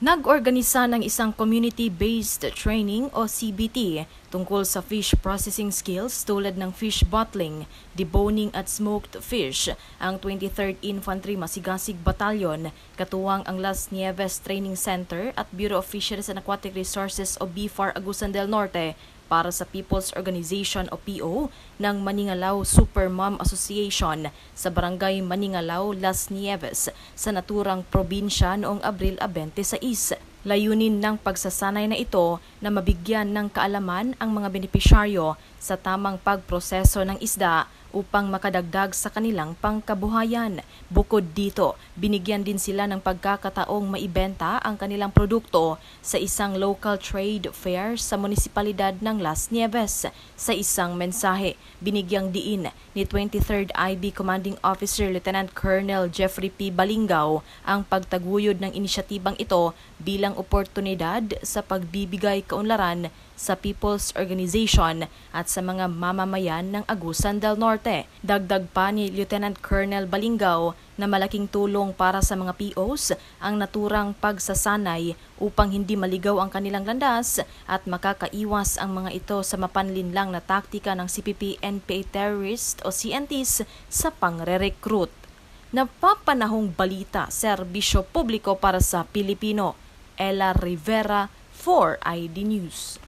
Nag-organisa ng isang community-based training o CBT tungkol sa fish processing skills tulad ng fish bottling, deboning at smoked fish ang 23rd Infantry Masigasig Battalion, katuwang ang Las Nieves Training Center at Bureau of Fisheries and Aquatic Resources o BFAR Agusan del Norte para sa People's Organization o PO ng Maningalaw Super Mom Association sa Barangay Maningalaw, Las Nieves sa naturang probinsya noong Abril 26. Layunin ng pagsasanay na ito na mabigyan ng kaalaman ang mga benepisyaryo sa tamang pagproseso ng isda upang makadagdag sa kanilang pangkabuhayan. Bukod dito, binigyan din sila ng pagkakataong maibenta ang kanilang produkto sa isang local trade fair sa munisipalidad ng Las Nieves. Sa isang mensahe, binigyang diin ni 23rd IB Commanding Officer Lieutenant Colonel Jeffrey P. Balingao ang pagtaguyod ng inisyatibang ito bilang oportunidad sa pagbibigay kaunlaran sa People's Organization at sa mga mamamayan ng Agusan del Norte. Dagdag pa ni Lieutenant Colonel Balingao na malaking tulong para sa mga POs ang naturang pagsasanay upang hindi maligaw ang kanilang landas at makakaiwas ang mga ito sa mapanlinlang na taktika ng CPP-NPA terrorist o CNTs sa pangre-recruit. Napapanahong balita, serbisyo publiko para sa Pilipino. Ella Rivera, 4ID News.